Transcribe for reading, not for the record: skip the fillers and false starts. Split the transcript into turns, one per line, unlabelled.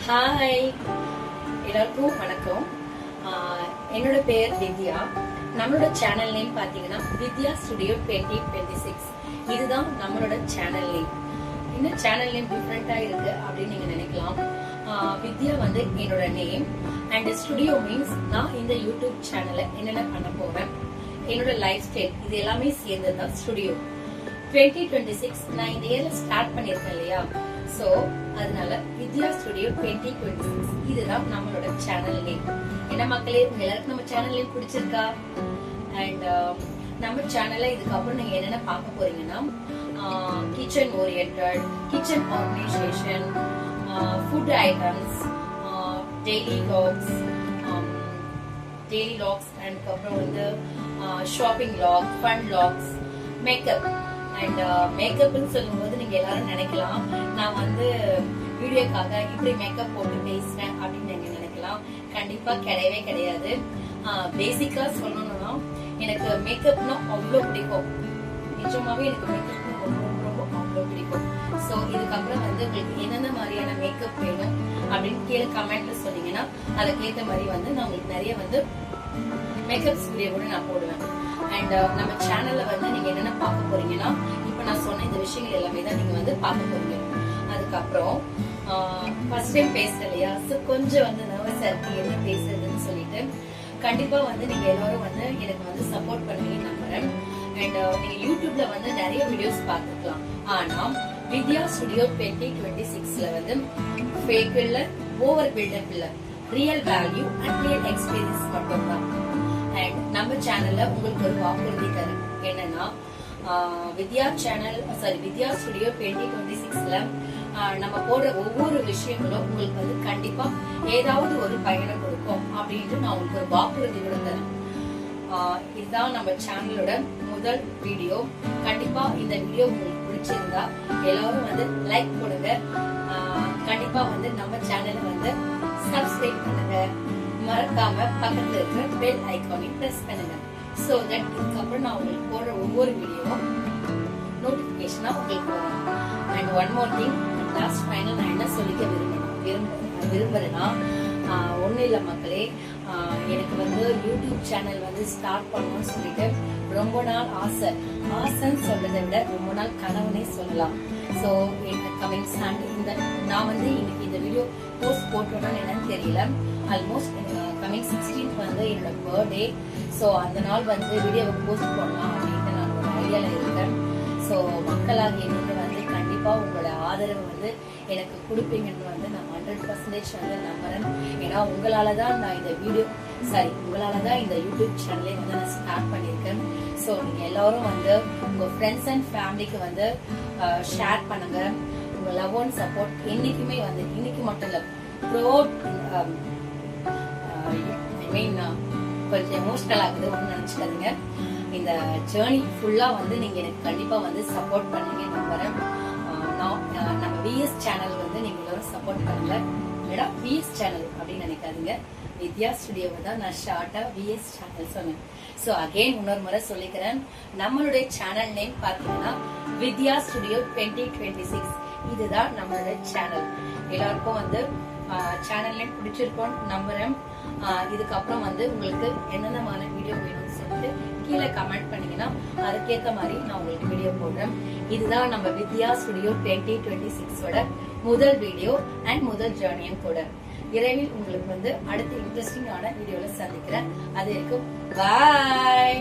Hi, எல்லாருக்கும் வணக்கம். என்னோட பேர் வித்யா. நம்மளோட சேனல் நேம் பாத்தீங்கன்னா வித்யா ஸ்டுடியோ 2026. இதுதான் நம்மளோட சேனல் நேம். இந்த சேனல் நேம் டிஃப்ரெண்டா இருக்கு அப்படின்னு நீங்க நினைக்கலாம். வித்யா வந்து என்னோட நேம் அண்ட் ஸ்டுடியோ மீன்ஸ் நான் இந்த யூடியூப் சேனல்ல என்னென்ன பண்ண போறேன், என்னோட லைஃப் ஸ்டைல், இது எல்லாமே சேர்ந்ததுதான் ஸ்டுடியோ 2026. நான் இந்த இயர்ல ஸ்டார்ட் பண்ணிருக்கேன் இல்லையா, சோ அதனால வித்யா ஸ்டுடியோ 2026 இதுதான் நம்மளோட சேனல் நேம். என்ன மக்களே, உங்க எல்லாருக்கும் நம்ம சேனல் நேம் பிடிச்சிருக்கா? அண்ட் நம்ம சேனல்ல இதுக்கப்புறம் நீங்க என்னென்ன பார்க்க போறீங்கன்னா, kitchen oriented, kitchen organisation, food items, daily logs and அப்புறம் வந்து shopping log, fun logs, makeup. And மேக்கப்னு சொல்லும் போது நீங்க எல்லாரும் நினைக்கலாம் நான் வந்து வீடியோக்காக இப்படி மேக்கப் போட்டு பேசுறேன் அப்படின்னு நீங்க நினைக்கலாம். கண்டிப்பா கிடையவே கிடையாது. பேசிக்கா சொல்லணும்னா எனக்கு மேக்கப்னா அவ்வளவு பிடிக்கும். நிஜமாவே எனக்கு மேக்கப் ரொம்ப அவ்வளவு பிடிக்கும். சோ இதுக்கப்புறம் வந்து உங்களுக்கு என்னென்ன மாதிரியான மேக்கப் வேணும் அப்படின்னு கீழே கமெண்ட்ல சொன்னீங்கன்னா அதுக்கேற்ற மாதிரி வந்து நான் உங்களுக்கு நிறைய வந்து மேக்கப்ஸ் வீடியோ கூட நான் போடுவேன். அண்ட் நம்ம சேனல்ல வந்து நீங்க என்னென்ன பார்க்க போறீங்கன்னா, இப்ப நான் சொன்ன இந்த விஷயங்கள் எல்லாமே தான் நீங்க வந்து பார்க்க போறீங்க. அதுக்கப்புறம் ஃபர்ஸ்ட் டைம் பேசுறேன் இல்லையா, கொஞ்சம் வந்து நர்வஸா இருக்கு என்ன பேசுறதுன்னு சொல்லிட்டு. கண்டிப்பா வந்து நீங்க எல்லாரும் வந்து எனக்கு வந்து சப்போர்ட் பண்ணுவீங்கன்னு நம்புறேன். அண்ட் நீங்க யூடியூப்ல வந்து நிறைய வீடியோஸ் பார்த்துக்கலாம். ஆனா வித்யா ஸ்டுடியோ 2026ல வந்து ஃபேக் இல்ல, ஓவர் பில்டப் இல்ல, real value and real experience மட்டும் தான். அண்ட் நம்ம சேனல்ல உங்களுக்கு ஒரு வாக்குறுதி தரேன். என்னன்னா வித்யா ஸ்டுடியோ 2026ல நம்ம போடுற ஒவ்வொரு விஷயங்களும் உங்களுக்கு வந்து கண்டிப்பா ஏதாவது ஒரு பயனை கொடுக்கும் அப்படின்ட்டு நான் உங்களுக்கு ஒரு வாக்குறுதி கூட தரேன். இதுதான் நம்ம சேனலோட முதல் வீடியோ. கண்டிப்பா இந்த வீடியோ உங்களுக்கு பிடிச்சிருந்தா எல்லாரும் வந்து லைக் கொடுங்க. கண்டிப்பா வந்து நம்ம சேனலை வந்து சப்ஸ்கிரைப் பண்ணுங்க. மறக்காம பக்கத்துல இருக்கிற பெல் ஐகானை பிரஸ் பண்ணுங்க. சோ தட் இதுக்கப்புறம் நான் உங்களுக்கு போடுற ஒவ்வொரு வீடியோவும் நோட்டிபிகேஷனா உங்களுக்கு வரும். And one more thing, last final நான் என்ன சொல்லிக்க விரும்புறேன்னா, ஒன்னும் இல்ல மக்களே, எனக்கு வந்து யூடியூப் சேனல் வந்து ஸ்டார்ட் பண்ணணும்னு சொல்லிட்டு ரொம்ப நாள் ஆசைன்னு சொல்றதை விட ரொம்ப நாள் கனவுனே சொல்லலாம். சோ கமிங் சண்டே நான் வந்து இன்னைக்கு இந்த வீடியோ போஸ்ட் போட்டோம்னா என்னன்னு தெரியல. ஆல்மோஸ்ட் கமிங் 16th வந்து என்னோட பர்த்டே. சோ அந்த நாள் வந்து வீடியோவை போஸ்ட் பண்ணலாம் அப்படின்ட்டு நான் ஒரு ஐடியால இருக்கேன். சோ மக்களாகிய நீங்க வந்து கண்டிப்பா உங்களோட ஆதரவு வந்து எனக்கு கொடுப்பீங்கன்னு வந்து நான் 100% வந்து நம்புறேன். ஏன்னா உங்களாலதான் நான் இந்த உங்களாலதான் இந்த யூடியூப் சேனலே வந்து நான் ஸ்டார்ட் பண்ணிருக்கேன். சோ நீங்க எல்லாரும் வந்து உங்க ஃப்ரெண்ட்ஸ் அண்ட் ஃபேமிலிக்கு வந்து ஷேர் பண்ணுங்க. உங்க லவ் அண்ட் சப்போர்ட் என்னைக்குமே வந்து, இன்னைக்கு மட்டும் இல்ல, கொஞ்சம் எமோஷனல் ஆகுது ஒண்ணு நினைச்சுக்காதீங்க. இந்த ஜேர்னி ஃபுல்லா வந்து நீங்க எனக்கு கண்டிப்பா வந்து சப்போர்ட் பண்ணுங்க நம்புறேன். நம்ம விஎஸ் சேனல் வந்து நீங்க எல்லாரும் சப்போர்ட் பண்ணுங்க. இல்லடா விஎஸ் சேனல் அப்படின்னு நினைக்காதீங்க, வித்யா ஸ்டுடியோவை தான் நான் ஷார்ட்டா விஎஸ் சேனல் சொன்னேன். சோ அகைன் இன்னொரு முறை சொல்லிக்கிறேன், நம்மளுடைய சேனல் நேம் பாத்தீங்கன்னா வித்யா ஸ்டுடியோ 2026. இதுதான் நம்மளுடைய சேனல். எல்லாருக்கும் வந்து சேனல் நேம் பிடிச்சிருக்கோன்னு நம்புறேன். இதுக்கப்புறம் வந்து உங்களுக்கு என்னென்ன மாதிரி வீடியோ வேணும்னு சொல்லிட்டு கீழே கமெண்ட் பண்ணீங்கன்னா அதுக்கேற்ற மாதிரி நான் உங்களுக்கு வீடியோ போடுறேன். இதுதான் நம்ம வித்யா ஸ்டுடியோ 2026ஓட முதல் வீடியோ அண்ட் முதல் ஜேர்னியும் கூட. விரைவில் உங்களுக்கு வந்து அடுத்த இன்ட்ரெஸ்டிங்கான வீடியோல சந்திக்கிறேன். அது வரைக்கும் பாய்.